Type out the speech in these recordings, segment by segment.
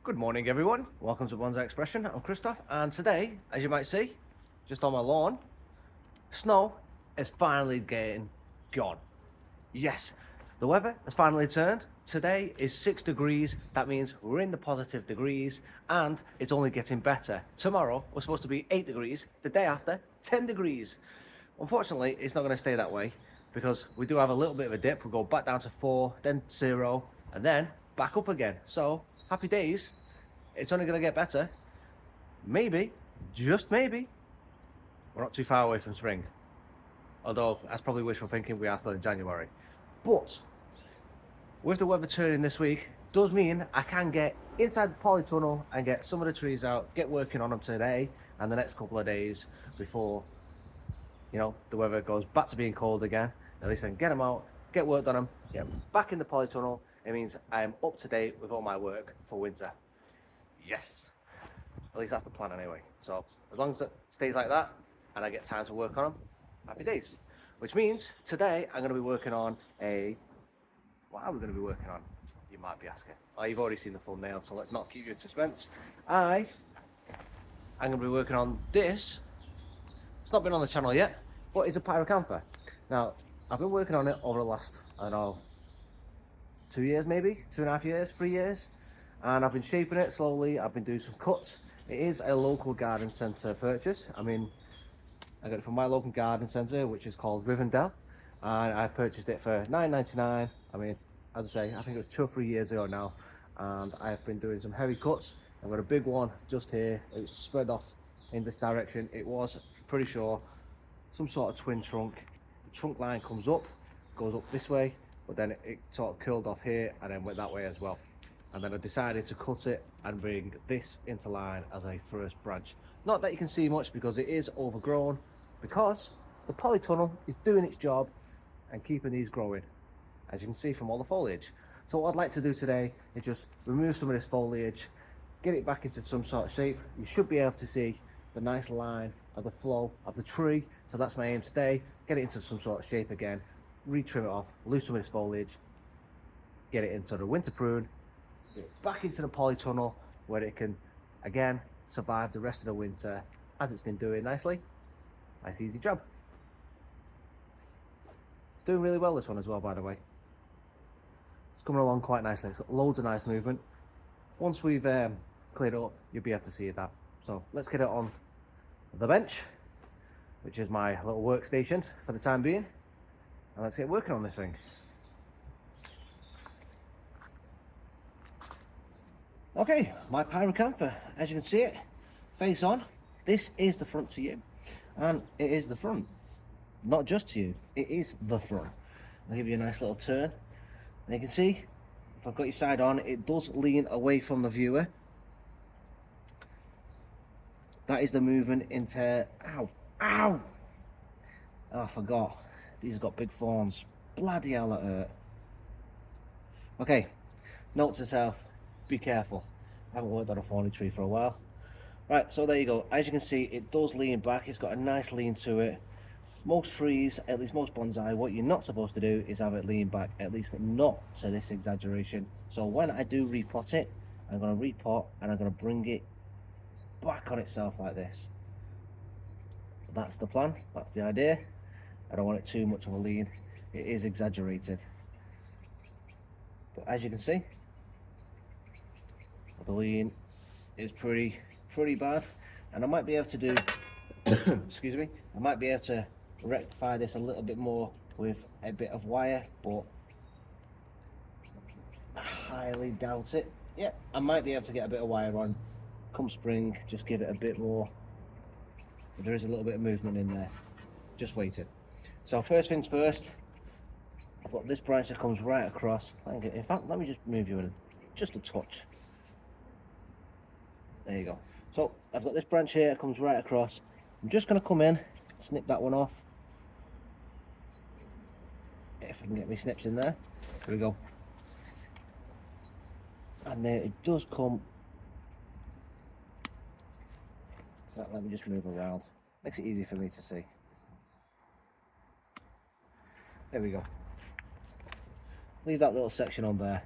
Good morning, everyone. Welcome to Bonsai Expression. I'm Christoph, and today, as you might see, just on my lawn, snow is finally getting gone. Yes, the weather has finally turned. Today is 6 degrees. That means we're in the positive degrees, and it's only getting better. Tomorrow, we're supposed to be 8 degrees. The day after, 10 degrees. Unfortunately, it's not going to stay that way because we do have a little bit of a dip. We'll go back down to 4, then 0, and then back up again. So, happy days. It's only going to get better. Maybe, just maybe, we're not too far away from spring. Although, that's probably wishful thinking, we are still in January. But, with the weather turning this week, does mean I can get inside the polytunnel and get some of the trees out, get working on them today and the next couple of days before, the weather goes back to being cold again. At least I can get them out, get worked on them, get them back in the polytunnel. It means I am up to date with all my work for winter. Yes. At least that's the plan anyway. So as long as it stays like that and I get time to work on them, happy days. Which means today I'm going to be working on what are we going to be working on? You might be asking. Oh, you've already seen the thumbnail, so let's not keep you in suspense. I'm going to be working on this. It's not been on the channel yet, but it's a Pyracantha. Now, I've been working on it over the last, 2 years maybe, 2.5 years, 3 years. And I've been shaping it slowly. I've been doing some cuts. It is a local garden centre purchase. I got it from my local garden centre, which is called Rivendell, and I purchased it for £9.99. As I say, I think it was 2 or 3 years ago now, and I've been doing some heavy cuts. I've got a big one just here. It's spread off in this direction. It was, pretty sure, some sort of twin trunk. The trunk line comes up, goes up this way, but then it sort of curled off here and then went that way as well. And then I decided to cut it and bring this into line as a first branch. Not that you can see much because it is overgrown, because the polytunnel is doing its job and keeping these growing, as you can see from all the foliage. So what I'd like to do today is just remove some of this foliage, get it back into some sort of shape. You should be able to see the nice line of the flow of the tree. So that's my aim today, get it into some sort of shape again, re-trim it off, lose some of this foliage, get it into the winter prune, get it back into the polytunnel where it can again survive the rest of the winter as it's been doing nicely. Nice easy job. It's doing really well, this one as well, by the way. It's coming along quite nicely. It's got loads of nice movement. Once we've cleared it up, you'll be able to see that. So let's get it on the bench, which is my little workstation for the time being, and let's get working on this thing. Okay, my Pyracantha, as you can see it, face on. This is the front to you, and it is the front, not just to you, it is the front. I'll give you a nice little turn, and you can see, if I've got your side on, it does lean away from the viewer. That is the movement into, ow, oh, I forgot, these have got big thorns, bloody hell that hurt. Okay, note to self, be careful. I haven't worked on a thorny tree for a while. Right, so there you go. As you can see, it does lean back. It's got a nice lean to it. Most trees, at least most bonsai, what you're not supposed to do is have it lean back, at least not to this exaggeration. So when I do repot it, I'm going to repot and I'm going to bring it back on itself like this. That's the plan, that's the idea. I don't want it too much of a lean. It is exaggerated. But as you can see, the lean is pretty bad, and I might be able to do excuse me, I might be able to rectify this a little bit more with a bit of wire, but I highly doubt it. Yeah, I might be able to get a bit of wire on come spring, just give it a bit more, but there is a little bit of movement in there, just waiting. So first things first, I've got this branch that comes right across. In fact, let me just move you in just a touch. There you go. So I've got this branch here, it comes right across. I'm just going to come in, snip that one off. If I can get my snips in there. Here we go. And then it does come. Let me just move around. Makes it easy for me to see. There we go. Leave that little section on there.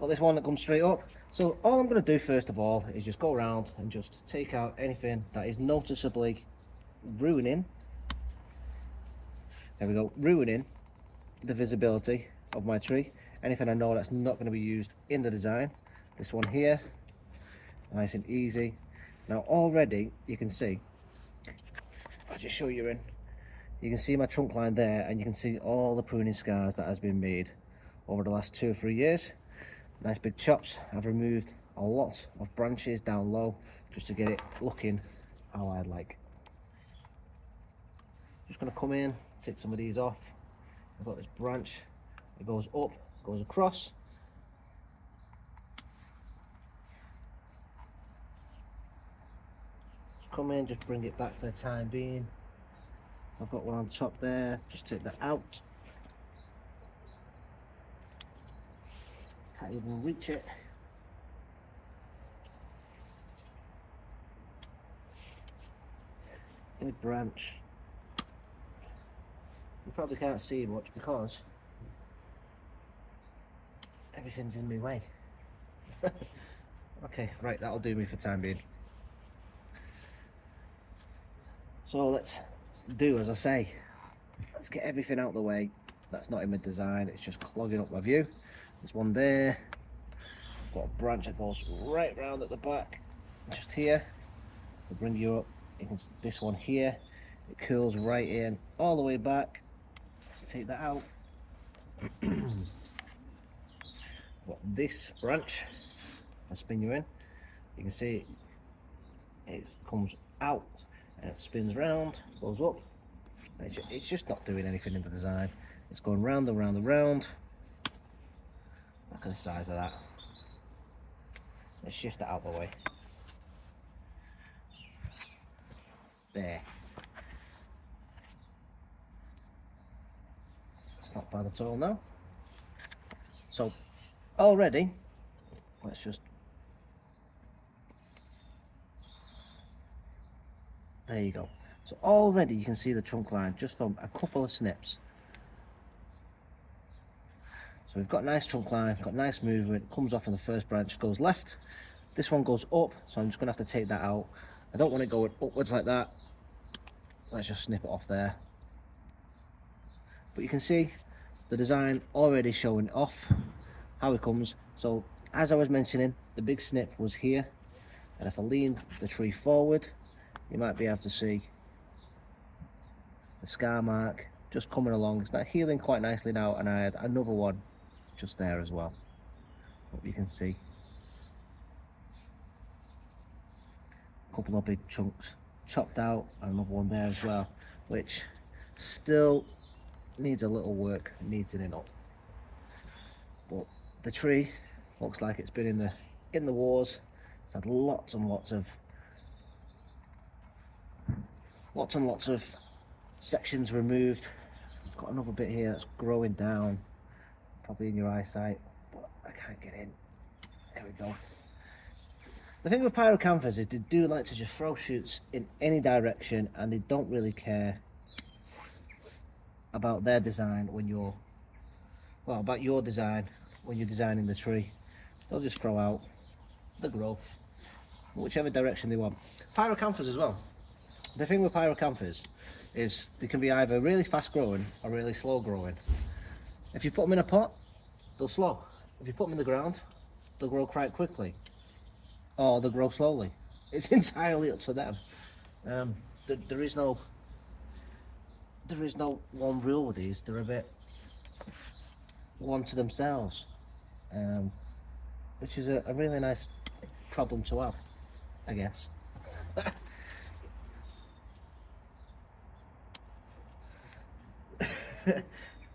got this one that comes straight up. So all I'm going to do first of all is just go around and just take out anything that is noticeably ruining, there we go, ruining the visibility of my tree. Anything I know that's not going to be used in the design. This one here, nice and easy. Now already you can see, if I just show you in, you can see my trunk line there, and you can see all the pruning scars that has been made over the last 2 or 3 years. Nice big chops. I've removed a lot of branches down low just to get it looking how I'd like. Just going to come in, take some of these off. I've got this branch, it goes up, goes across. Just come in, just bring it back for the time being. I've got one on top there, just take that out. Can't even reach it. Big branch. You probably can't see much because everything's in my way. Okay, right, that'll do me for time being. So let's do as I say. Let's get everything out of the way that's not in my design. It's just clogging up my view. There's one there. Got a branch that goes right round at the back, just here. I'll bring you up. You can see this one here. It curls right in all the way back. Let's take that out. Got this branch. If I spin you in, you can see it comes out and it spins round, goes up. It's just not doing anything in the design. It's going round and round and round. Look at the size of that. Let's shift that out of the way. There. It's not bad at all now. So already, let's just, there you go. So already you can see the trunk line just from a couple of snips. So we've got nice trunk line, got nice movement, comes off on the first branch, goes left. This one goes up, so I'm just going to have to take that out. I don't want it going upwards like that. Let's just snip it off there. But you can see the design already showing off how it comes. So as I was mentioning, the big snip was here, and if I lean the tree forward, you might be able to see the scar mark just coming along. It's not healing quite nicely now, and I had another one just there as well. Hope you can see a couple of big chunks chopped out, and another one there as well, which still needs a little work, needs it up. But the tree looks like it's been in the wars. It's had lots and lots of sections removed. I've got another bit here that's growing down, probably in your eyesight, but I can't get in. There we go. The thing with pyrocanthas is they do like to just throw shoots in any direction, and they don't really care about their design when you're, well, about your design when you're designing the tree. They'll just throw out the growth whichever direction they want. Pyrocanthas as well. The thing with pyrocanthas is they can be either really fast growing or really slow growing. If you put them in a pot, they'll slow. If you put them in the ground, they'll grow quite quickly, or they'll grow slowly. It's entirely up to them. There is no one rule with these. They're a bit one to themselves, which is a really nice problem to have, I guess.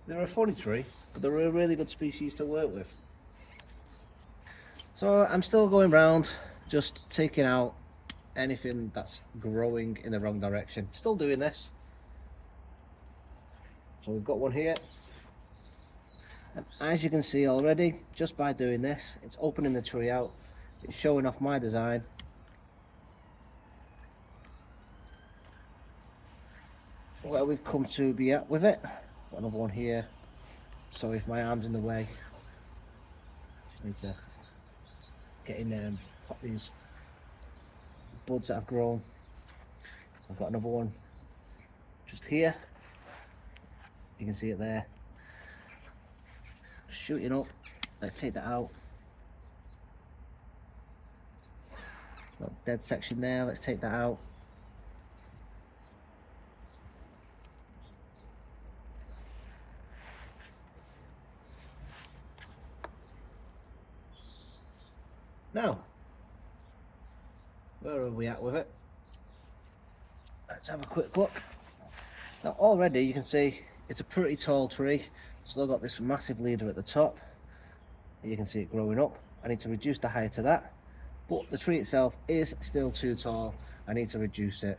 They're a funny tree, but they're a really good species to work with. So I'm still going round, just taking out anything that's growing in the wrong direction. Still doing this. So we've got one here, and as you can see already, just by doing this, it's opening the tree out, it's showing off my design. Where we've come to be at with it. Got another one here. Sorry if my arm's in the way. Need to get in there and pop these buds that I've grown. So I've got another one just here. You can see it there, shooting up. Let's take that out. Got a dead section there. Let's take that out. Now, where are we at with it? Let's have a quick look. Now already you can see it's a pretty tall tree. Still got this massive leader at the top. You can see it growing up. I need to reduce the height of that, but the tree itself is still too tall. I need to reduce it.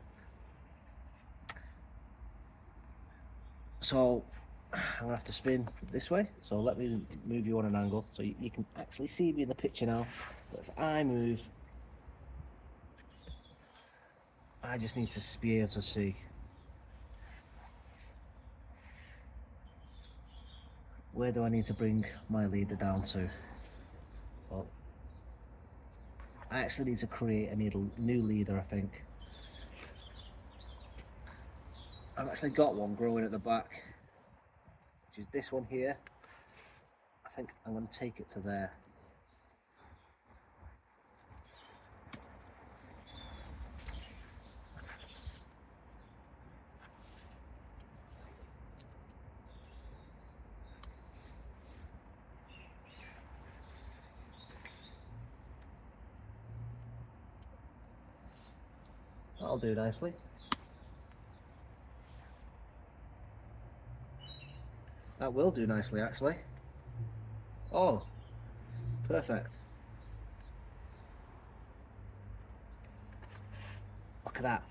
So I'm gonna have to spin this way. So let me move you on an angle so you can actually see me in the picture now. But if I move, I just need to be able to see. Where do I need to bring my leader down to? Well, I actually need to create a new leader, I think. I've actually got one growing at the back, which is this one here. I think I'm going to take it to there. That'll do nicely. That will do nicely, actually. Oh, perfect. Look at that.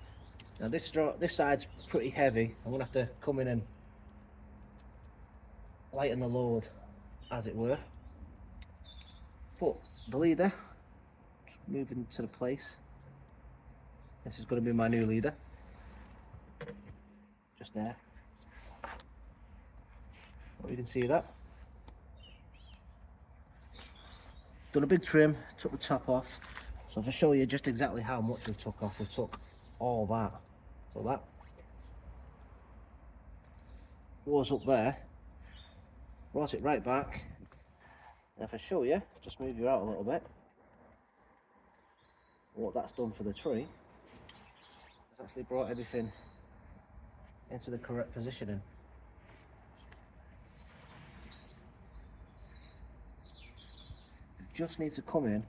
Now this side's pretty heavy. I'm gonna have to come in and lighten the load, as it were. But the leader, just moving to the place. This is going to be my new leader. Just there. You can see that. Done a big trim, took the top off. So if I show you just exactly how much we took off, we took all that. So that was up there. Brought it right back. And if I show you, just move you out a little bit. What that's done for the tree, it's actually brought everything into the correct positioning. Just need to come in,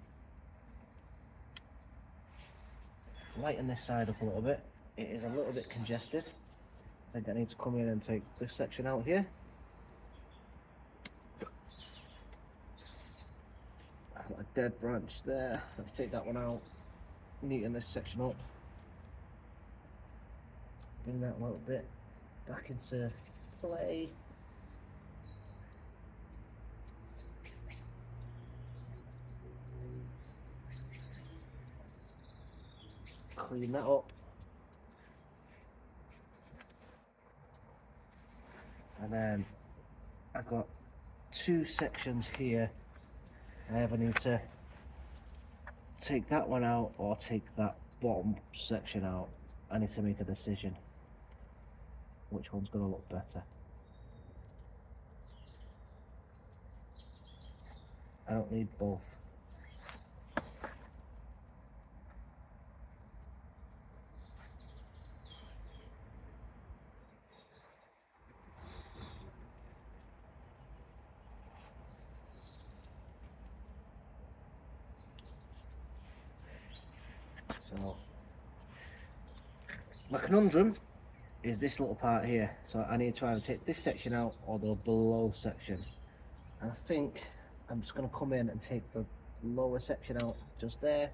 lighten this side up a little bit. It is a little bit congested. I think I need to come in and take this section out here. I've got a dead branch there. Let's take that one out. Neaten this section up. Bring that a little bit back into play. Clean that up. And then I've got two sections here. I either need to take that one out or take that bottom section out. I need to make a decision. Which one's going to look better? I don't need both. So my conundrum is this little part here. So I need to either take this section out or the below section. And I think I'm just going to come in and take the lower section out just there.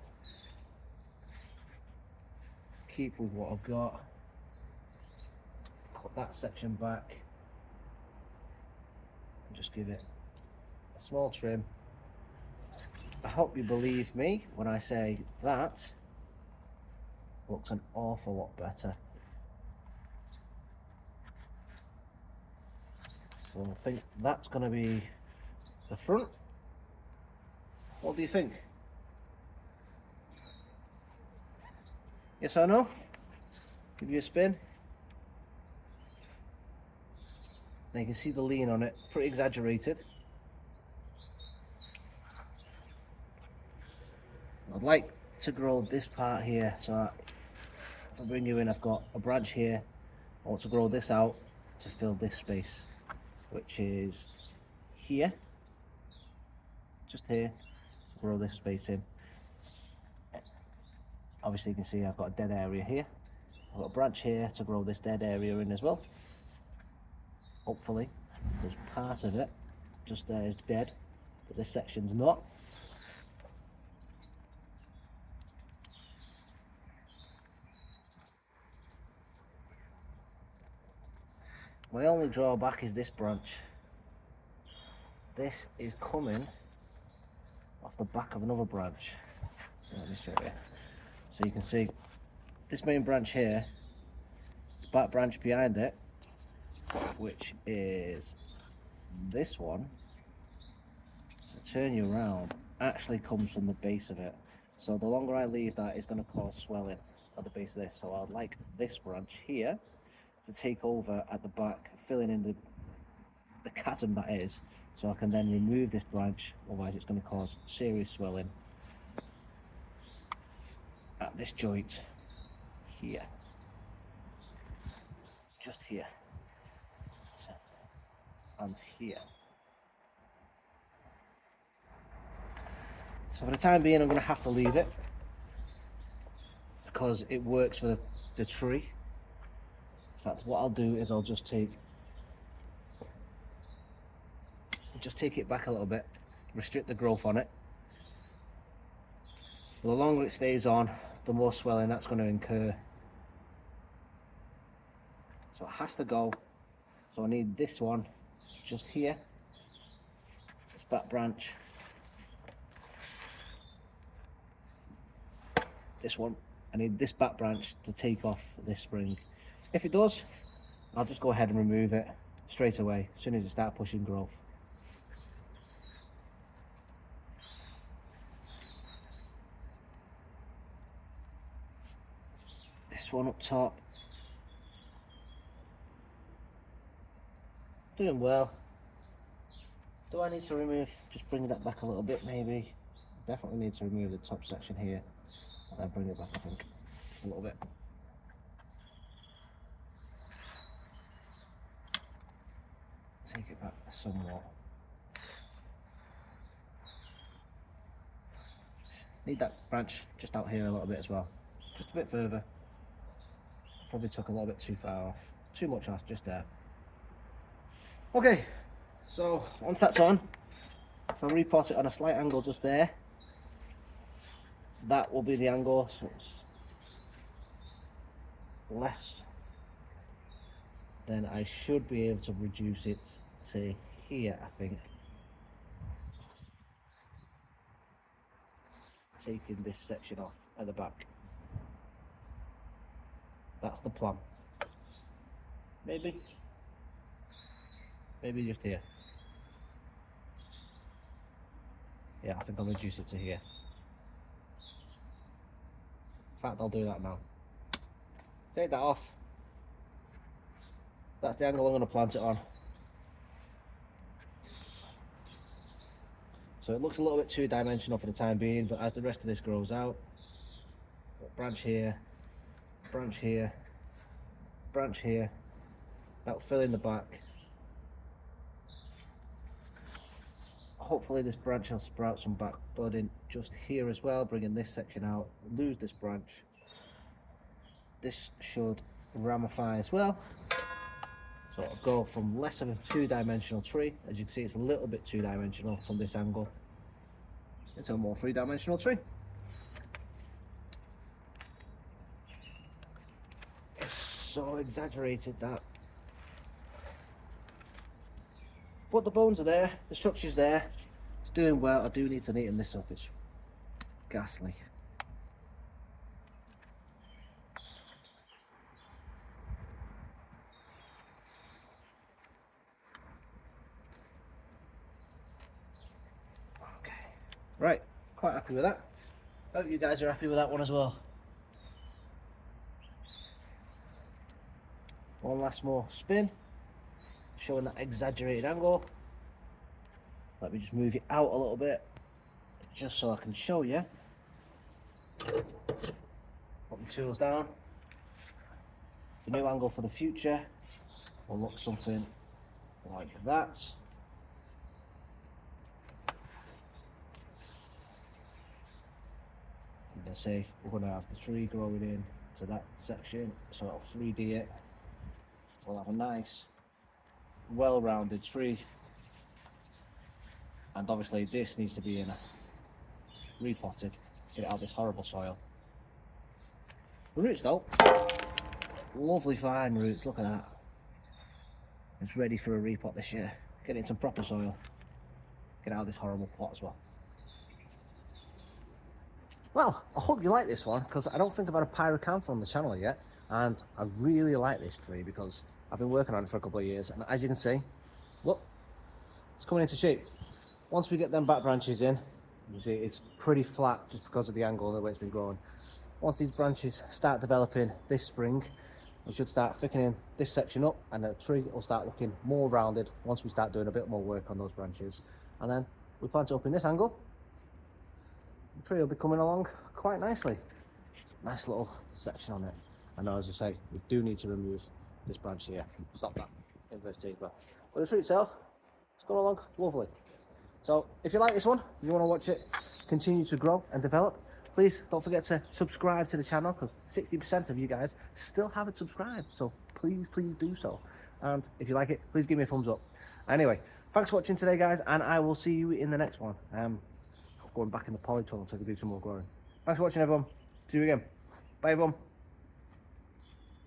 Keep with what I've got. Cut that section back. And just give it a small trim. I hope you believe me when I say that looks an awful lot better. So I think that's going to be the front. What do you think? Yes or no? Give you a spin. Now you can see the lean on it, pretty exaggerated. I'd like to grow this part here, so if I bring you in, I've got a branch here. I want to grow this out to fill this space, which is here, just here, grow this space in. Obviously you can see I've got a dead area here. I've got a branch here to grow this dead area in as well. Hopefully, because part of it just there is dead, but this section's not. My only drawback is this branch. This is coming off the back of another branch. So let me show you. So you can see this main branch here, the back branch behind it, which is this one, to turn you around, actually comes from the base of it. So the longer I leave that, it's going to cause swelling at the base of this. So I'd like this branch here to take over at the back, filling in the chasm that is, so I can then remove this branch, otherwise it's going to cause serious swelling at this joint here, just here, and here. So for the time being I'm going to have to leave it, because it works for the tree. In fact, what I'll do is I'll just take it back a little bit, restrict the growth on it. The longer it stays on, the more swelling that's going to incur. So it has to go. So I need this one just here, this back branch, this one. I need this back branch to take off this spring. If it does, I'll just go ahead and remove it straight away as soon as it starts pushing growth. This one up top, doing well. Do I need to remove, just bring that back a little bit maybe? Definitely need to remove the top section here, and then bring it back, I think, just a little bit. Take it back some more. Need that branch just out here a little bit as well, just a bit further. Probably took a little bit too far off, too much off just there. Okay, so once that's on, if I repot it on a slight angle just there, that will be the angle, so it's less, then I should be able to reduce it to here, I think. Taking this section off at the back. That's the plan. Maybe just here. Yeah, I think I'll reduce it to here. In fact, I'll do that now. Take that off. That's the angle I'm going to plant it on. So it looks a little bit two-dimensional for the time being, but as the rest of this grows out, branch here, branch here, branch here, that'll fill in the back. Hopefully this branch will sprout some back budding just here as well, bringing this section out, lose this branch. This should ramify as well. So it'll go from less of a two-dimensional tree, as you can see it's a little bit two-dimensional from this angle, into a more three-dimensional tree. It's so exaggerated that. But the bones are there, the structure's there, it's doing well. I do need to neaten this up, it's ghastly. Okay, right, Quite happy with that. Hope you guys are happy with that one as well. One last more spin, showing that exaggerated angle. Let me just move it out a little bit, just so I can show you. Put my tools down. The new angle for the future will look something like that. You can see we're going to have the tree growing in to that section, so it'll 3D it. We'll have a nice, well-rounded tree, and obviously this needs to be in a repotted, get it out of this horrible soil. The roots though, lovely fine roots, look at that. It's ready for a repot this year. Get it in some proper soil, get out of this horrible pot as well. Well, I hope you like this one, because I don't think I've had a Pyracantha on the channel yet, and I really like this tree because I've been working on it for a couple of years, and as you can see, look, it's coming into shape. Once we get them back branches in, you see it's pretty flat just because of the angle and the way it's been growing. Once these branches start developing this spring, we should start thickening this section up, and the tree will start looking more rounded once we start doing a bit more work on those branches. And then we plant it up in this angle. The tree will be coming along quite nicely. Nice little section on it. I know, as I say, we do need to remove this branch here. Stop that inverse taper. But the tree itself, it's going along lovely. So if you like this one, you want to watch it continue to grow and develop, please don't forget to subscribe to the channel, because 60% of you guys still haven't subscribed. So please do so. And if you like it, please give me a thumbs up. Anyway, thanks for watching today, guys, and I will see you in the next one. Going back in the polytunnel so I can do some more growing. Thanks for watching, everyone. See you again. Bye, everyone.